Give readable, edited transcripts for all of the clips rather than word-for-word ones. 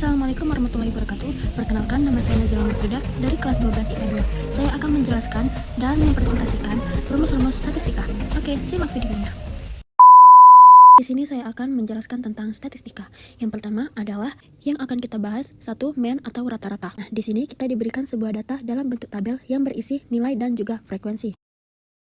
Assalamualaikum warahmatullahi wabarakatuh. Perkenalkan, nama saya Nazila Mufridah dari kelas 12 IPA 2. Saya akan menjelaskan dan mempresentasikan rumus-rumus statistika. Oke, simak videonya. Di sini saya akan menjelaskan tentang statistika. Yang pertama adalah yang akan kita bahas, satu, mean atau rata-rata. Nah, di sini kita diberikan sebuah data dalam bentuk tabel yang berisi nilai dan juga frekuensi.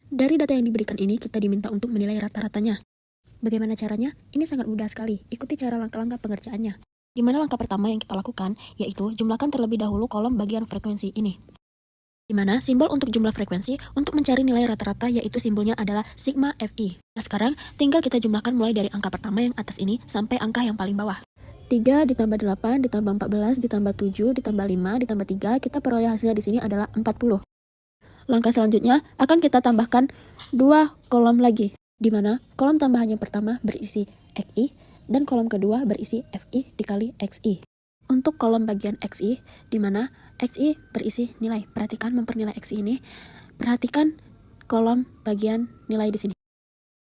Dari data yang diberikan ini, kita diminta untuk menilai rata-ratanya. Bagaimana caranya? Ini sangat mudah sekali. Ikuti cara langkah-langkah pengerjaannya. Di mana langkah pertama yang kita lakukan, yaitu jumlahkan terlebih dahulu kolom bagian frekuensi ini. Di mana simbol untuk jumlah frekuensi untuk mencari nilai rata-rata yaitu simbolnya adalah sigma Fi. Nah sekarang tinggal kita jumlahkan mulai dari angka pertama yang atas ini sampai angka yang paling bawah. 3 ditambah 8 ditambah 14 ditambah 7 ditambah 5 ditambah 3, kita peroleh hasilnya di sini adalah 40. Langkah selanjutnya akan kita tambahkan 2 kolom lagi, di mana kolom tambahan yang pertama berisi Xi dan kolom kedua berisi Fi dikali Xi. Untuk kolom bagian Xi, di mana Xi berisi nilai. Perhatikan mempernilai Xi ini. Perhatikan kolom bagian nilai di sini.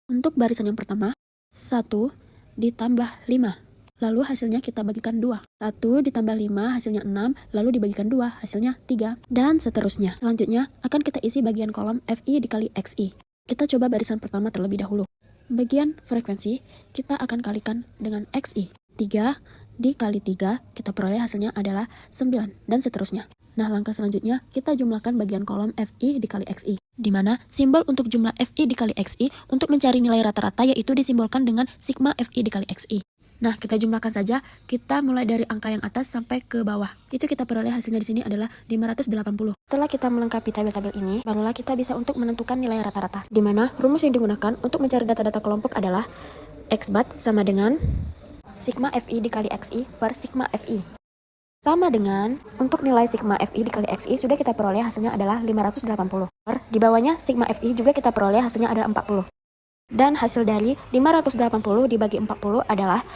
Untuk barisan yang pertama, 1 ditambah 5. Lalu hasilnya kita bagikan 2. 1 ditambah 5 hasilnya 6, lalu dibagikan 2 hasilnya 3. Dan seterusnya. Selanjutnya akan kita isi bagian kolom Fi dikali Xi. Kita coba barisan pertama terlebih dahulu. Bagian frekuensi kita akan kalikan dengan Xi. 3 dikali 3 kita peroleh hasilnya adalah 9 dan seterusnya. Nah langkah selanjutnya kita jumlahkan bagian kolom Fi dikali Xi, di mana simbol untuk jumlah Fi dikali Xi untuk mencari nilai rata-rata yaitu disimbolkan dengan sigma Fi dikali Xi. Nah, kita jumlahkan saja, kita mulai dari angka yang atas sampai ke bawah. Itu kita peroleh hasilnya di sini adalah 580. Setelah kita melengkapi tabel-tabel ini, barulah kita bisa untuk menentukan nilai rata-rata. Di mana rumus yang digunakan untuk mencari data-data kelompok adalah X bar sama dengan sigma Fi dikali Xi per sigma Fi. Sama dengan untuk nilai sigma Fi dikali Xi sudah kita peroleh hasilnya adalah 580. Di bawahnya sigma Fi juga kita peroleh hasilnya adalah 40. Dan hasil dari 580 dibagi 40 adalah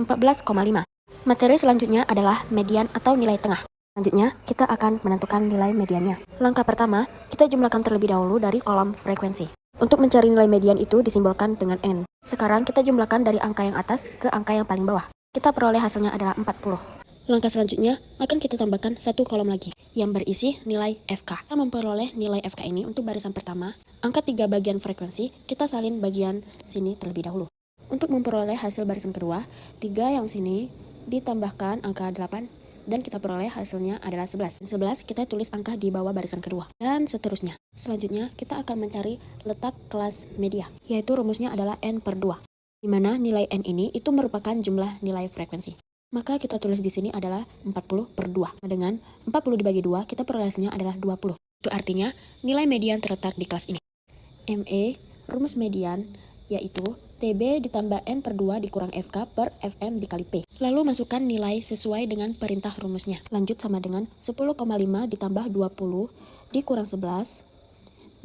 14,5. Materi selanjutnya adalah median atau nilai tengah. Selanjutnya, kita akan menentukan nilai mediannya. Langkah pertama, kita jumlahkan terlebih dahulu dari kolom frekuensi. Untuk mencari nilai median itu disimbolkan dengan N. Sekarang kita jumlahkan dari angka yang atas ke angka yang paling bawah. Kita peroleh hasilnya adalah 40. Langkah selanjutnya akan kita tambahkan satu kolom lagi yang berisi nilai FK. Kita memperoleh nilai FK ini untuk barisan pertama, angka 3 bagian frekuensi, kita salin bagian sini terlebih dahulu. Untuk memperoleh hasil barisan kedua, 3 yang sini ditambahkan angka 8 dan kita peroleh hasilnya adalah 11. 11 kita tulis angka di bawah barisan kedua dan seterusnya. Selanjutnya kita akan mencari letak kelas media, yaitu rumusnya adalah N per 2. Di mana nilai N ini itu merupakan jumlah nilai frekuensi. Maka kita tulis di sini adalah 40 per 2. Dengan 40 dibagi 2, kita perolehnya adalah 20. Itu artinya nilai median terletak di kelas ini. ME, rumus median, yaitu TB ditambah N per 2 dikurang FK per FM dikali P. Lalu masukkan nilai sesuai dengan perintah rumusnya. Lanjut sama dengan 10,5 ditambah 20 dikurang 11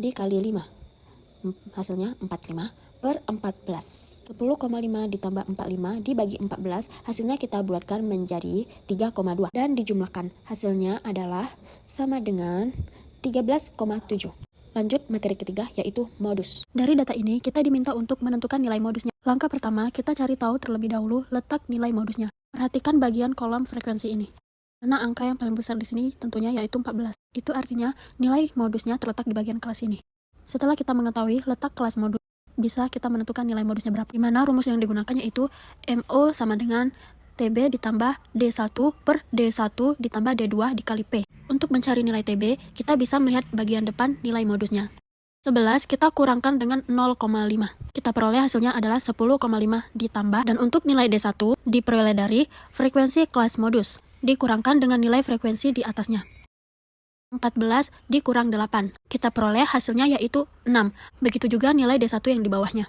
dikali 5. Hasilnya 45 per 14. 10,5 ditambah 45 dibagi 14, hasilnya kita bulatkan menjadi 3,2. Dan dijumlahkan, hasilnya adalah sama dengan 13,7. Lanjut materi ketiga yaitu modus. Dari data ini kita diminta untuk menentukan nilai modusnya. Langkah pertama kita cari tahu terlebih dahulu letak nilai modusnya. Perhatikan bagian kolom frekuensi ini. Karena angka yang paling besar di sini tentunya yaitu 14. Itu artinya nilai modusnya terletak di bagian kelas ini. Setelah kita mengetahui letak kelas modus, bisa kita menentukan nilai modusnya berapa. Di mana rumus yang digunakan yaitu MO sama dengan TB ditambah D1 per D1 ditambah D2 dikali P. Untuk mencari nilai TB, kita bisa melihat bagian depan nilai modusnya. 11 kita kurangkan dengan 0,5. Kita peroleh hasilnya adalah 10,5 ditambah. Dan untuk nilai D1 diperoleh dari frekuensi kelas modus, dikurangkan dengan nilai frekuensi di atasnya. 14 dikurang 8. Kita peroleh hasilnya yaitu 6. Begitu juga nilai D1 yang di bawahnya.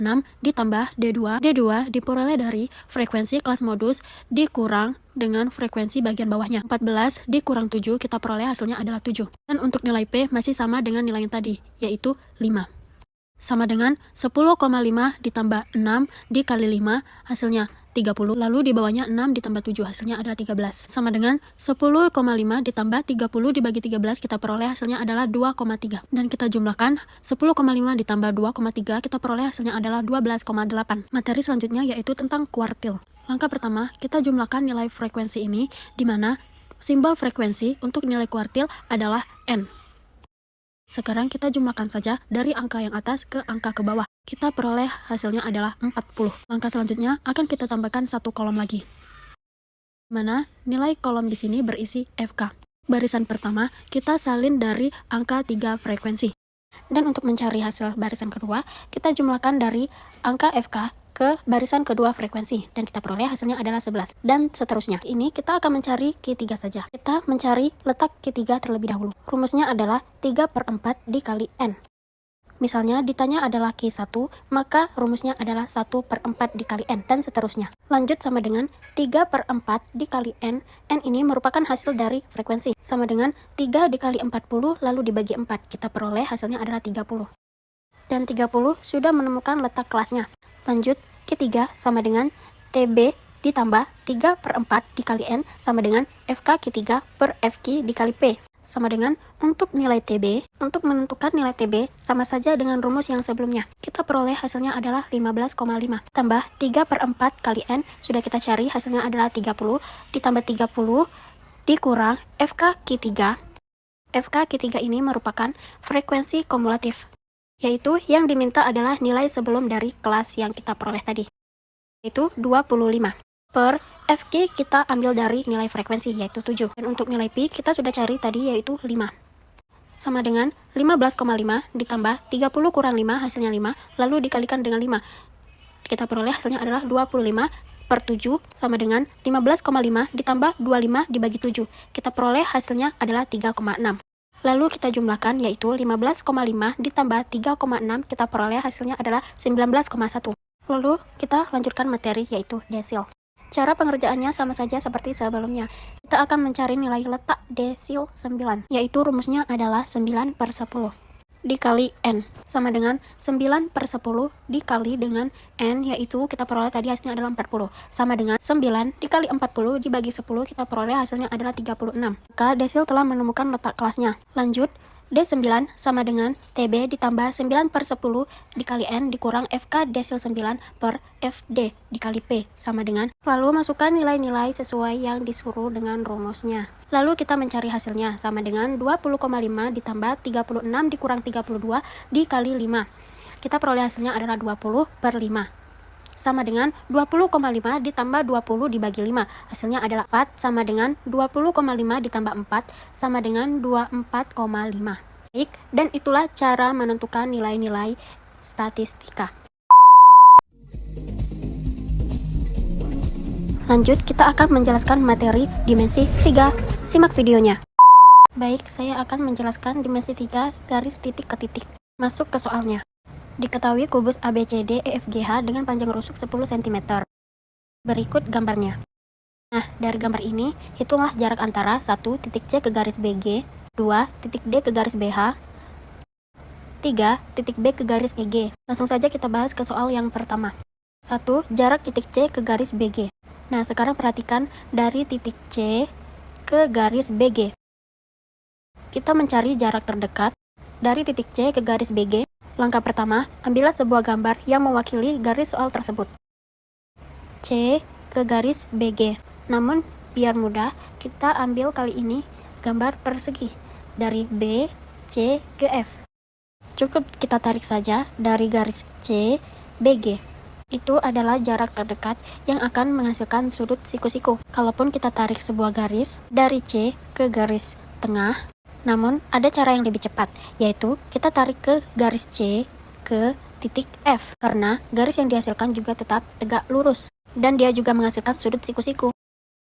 6 ditambah D2. D2 diperoleh dari frekuensi kelas modus dikurang dengan frekuensi bagian bawahnya. 14 dikurang 7, kita peroleh hasilnya adalah 7. Dan untuk nilai P masih sama dengan nilai yang tadi, yaitu 5. Sama dengan 10,5 ditambah 6 dikali 5, hasilnya 30. Lalu di bawahnya 6 ditambah 7, hasilnya adalah 13. Sama dengan 10,5 ditambah 30 dibagi 13, kita peroleh hasilnya adalah 2,3. Dan kita jumlahkan 10,5 ditambah 2,3, kita peroleh hasilnya adalah 12,8. Materi selanjutnya yaitu tentang kuartil. Langkah pertama, kita jumlahkan nilai frekuensi ini, di mana simbol frekuensi untuk nilai kuartil adalah N. Sekarang kita jumlahkan saja dari angka yang atas ke angka ke bawah. Kita peroleh hasilnya adalah 40. Langkah selanjutnya akan kita tambahkan satu kolom lagi, mana nilai kolom di sini berisi FK. Barisan pertama, kita salin dari angka 3 frekuensi. Dan untuk mencari hasil barisan kedua, kita jumlahkan dari angka FK ke barisan kedua frekuensi, dan kita peroleh hasilnya adalah 11, dan seterusnya. Ini kita akan mencari Q3 saja. Kita mencari letak Q3 terlebih dahulu. Rumusnya adalah 3/4 dikali N. Misalnya ditanya adalah Q1, maka rumusnya adalah 1/4 dikali N, dan seterusnya. Lanjut sama dengan 3/4 dikali N. N ini merupakan hasil dari frekuensi, sama dengan 3 dikali 40 lalu dibagi 4. Kita peroleh hasilnya adalah 30. Dan 30 sudah menemukan letak kelasnya. Lanjut, Q3 sama dengan TB ditambah 3/4 dikali N sama dengan FK Q3 per FQ dikali P. Sama dengan untuk nilai TB, untuk menentukan nilai TB sama saja dengan rumus yang sebelumnya. Kita peroleh hasilnya adalah 15,5. Tambah 3/4 kali N, sudah kita cari hasilnya adalah 30, ditambah 30 dikurang FK Q3. FK Q3 ini merupakan frekuensi kumulatif, yaitu yang diminta adalah nilai sebelum dari kelas yang kita peroleh tadi, yaitu 25. Per FQ kita ambil dari nilai frekuensi, yaitu 7. Dan untuk nilai Pi kita sudah cari tadi, yaitu 5. Sama dengan 15,5 ditambah 30 kurang 5, hasilnya 5, lalu dikalikan dengan 5. Kita peroleh hasilnya adalah 25/7 sama dengan 15,5 ditambah 25 dibagi 7. Kita peroleh hasilnya adalah 3,6. Lalu kita jumlahkan, yaitu 15,5 ditambah 3,6, kita peroleh hasilnya adalah 19,1. Lalu kita lanjutkan materi, yaitu desil. Cara pengerjaannya sama saja seperti sebelumnya. Kita akan mencari nilai letak desil 9, yaitu rumusnya adalah 9/10 dikali N, sama dengan 9/10 dikali dengan N, yaitu kita peroleh tadi hasilnya adalah 40, sama dengan 9 dikali 40 dibagi 10, kita peroleh hasilnya adalah 36. Maka desil telah menemukan letak kelasnya. Lanjut, D9 sama dengan TB ditambah 9/10 dikali N dikurang FK desil 9 per FD dikali P, sama dengan, lalu masukkan nilai-nilai sesuai yang disuruh dengan rumusnya. Lalu kita mencari hasilnya, sama dengan 20,5 ditambah 36 dikurang 32 dikali 5. Kita peroleh hasilnya adalah 20/5. Sama dengan 20,5 ditambah 20 dibagi 5. Hasilnya adalah 4, sama dengan 20,5 ditambah 4, sama dengan 24,5. Baik, dan itulah cara menentukan nilai-nilai statistika. Lanjut, kita akan menjelaskan materi dimensi 3. Simak videonya. Baik, saya akan menjelaskan dimensi 3 garis titik ke titik. Masuk ke soalnya. Diketahui kubus ABCD EFGH dengan panjang rusuk 10 cm. Berikut gambarnya. Nah, dari gambar ini, hitunglah jarak antara 1 titik C ke garis BG, 2 titik D ke garis BH, 3 titik B ke garis EG. Langsung saja kita bahas ke soal yang pertama. 1. Jarak titik C ke garis BG. Nah, sekarang perhatikan dari titik C ke garis BG. Kita mencari jarak terdekat dari titik C ke garis BG. Langkah pertama, ambillah sebuah gambar yang mewakili garis soal tersebut. C ke garis BG. Namun, biar mudah, kita ambil kali ini gambar persegi dari B, C, ke F. Cukup kita tarik saja dari garis C, BG. Itu adalah jarak terdekat yang akan menghasilkan sudut siku-siku. Kalaupun kita tarik sebuah garis dari C ke garis tengah, namun ada cara yang lebih cepat, yaitu kita tarik ke garis C ke titik F, karena garis yang dihasilkan juga tetap tegak lurus, dan dia juga menghasilkan sudut siku-siku.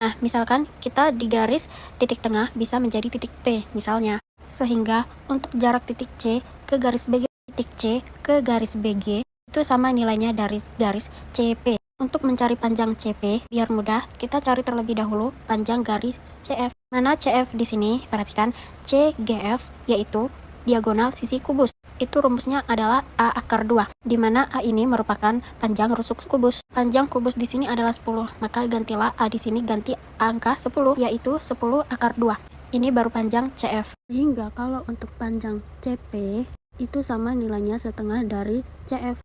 Nah, misalkan kita di garis titik tengah bisa menjadi titik P, misalnya. Sehingga untuk jarak titik C ke garis BG, titik C ke garis BG, itu sama nilainya dari garis CP. Untuk mencari panjang CP, biar mudah, kita cari terlebih dahulu panjang garis CF. Mana CF di sini? Perhatikan, CGF, yaitu diagonal sisi kubus. Itu rumusnya adalah A/2, di mana A ini merupakan panjang rusuk kubus. Panjang kubus di sini adalah 10, maka gantilah A di sini ganti angka 10, yaitu 10/2. Ini baru panjang CF. Sehingga kalau untuk panjang CP, itu sama nilainya setengah dari CF.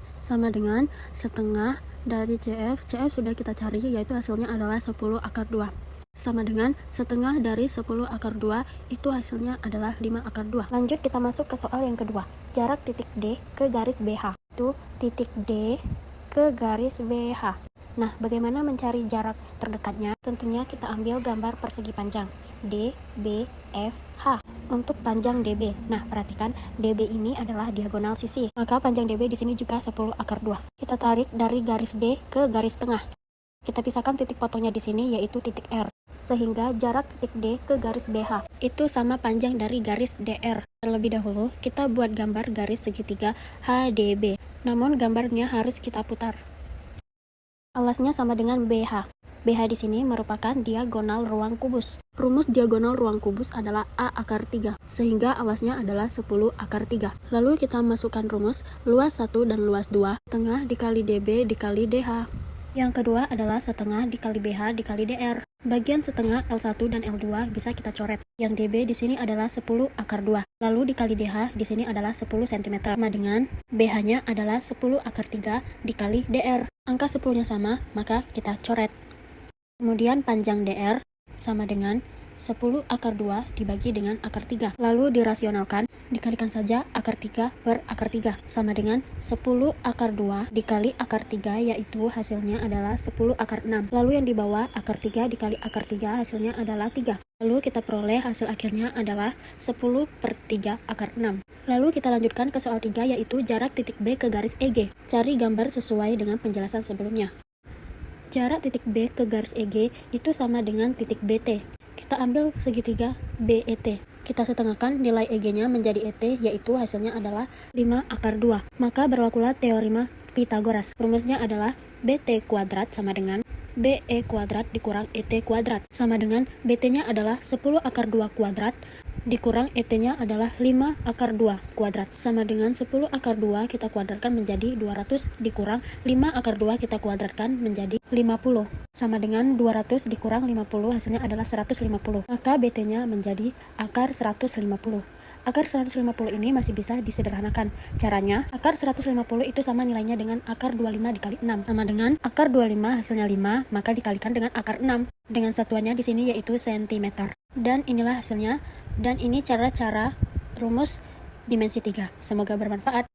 sama dengan setengah dari CF. CF sudah kita cari, yaitu hasilnya adalah 10 akar 2. Sama dengan setengah dari 10 akar 2, itu hasilnya adalah 5 akar 2. Lanjut kita masuk ke soal yang kedua. Jarak titik D ke garis BH. Itu titik D ke garis BH. Nah, bagaimana mencari jarak terdekatnya? Tentunya kita ambil gambar persegi panjang D, B, F, H untuk panjang DB. Nah, perhatikan DB ini adalah diagonal sisi. Maka panjang DB di sini juga 10 akar 2. Kita tarik dari garis D ke garis tengah. Kita pisahkan titik potongnya di sini, yaitu titik R. Sehingga jarak titik D ke garis BH itu sama panjang dari garis DR. Terlebih dahulu, kita buat gambar garis segitiga HDB. Namun gambarnya harus kita putar. Alasnya sama dengan BH. BH di sini merupakan diagonal ruang kubus. Rumus diagonal ruang kubus adalah A akar 3, sehingga alasnya adalah 10 akar 3. Lalu kita masukkan rumus luas 1 dan luas 2, tengah dikali DB dikali DH. Yang kedua adalah setengah dikali BH dikali DR. Bagian setengah L1 dan L2 bisa kita coret. Yang DB di sini adalah 10 akar 2. Lalu dikali DH di sini adalah 10 cm. Sama dengan BH-nya adalah 10 akar 3 dikali DR. Angka 10-nya sama, maka kita coret. Kemudian panjang DR sama dengan 10 akar 2 dibagi dengan akar 3. Lalu dirasionalkan, dikalikan saja akar 3 per akar 3. Sama dengan 10 akar 2 dikali akar 3, yaitu hasilnya adalah 10 akar 6. Lalu yang di bawah akar 3 dikali akar 3 hasilnya adalah 3. Lalu kita peroleh hasil akhirnya adalah 10 per 3 akar 6. Lalu kita lanjutkan ke soal 3, yaitu jarak titik B ke garis EG. Cari gambar sesuai dengan penjelasan sebelumnya. Jarak titik B ke garis EG itu sama dengan titik BT. Kita ambil segitiga BET. Kita setengahkan nilai EG-nya menjadi ET, yaitu hasilnya adalah 5 akar 2. Maka berlakulah teorema Pythagoras. Rumusnya adalah BT kuadrat sama dengan BE kuadrat dikurang ET kuadrat. Sama dengan BT-nya adalah 10 akar 2 kuadrat dikurang ET-nya adalah 5 akar 2 kuadrat. Sama dengan 10 akar 2 kita kuadratkan menjadi 200 dikurang 5 akar 2 kita kuadratkan menjadi 50. Sama dengan 200 dikurang 50 hasilnya adalah 150. Maka BT-nya menjadi akar 150. Akar 150 ini masih bisa disederhanakan. Caranya, akar 150 itu sama nilainya dengan akar 25 dikali 6. Sama dengan akar 25 hasilnya 5, maka dikalikan dengan akar 6. Dengan satuannya di sini yaitu cm. Dan inilah hasilnya. Dan ini cara-cara rumus dimensi 3. Semoga bermanfaat.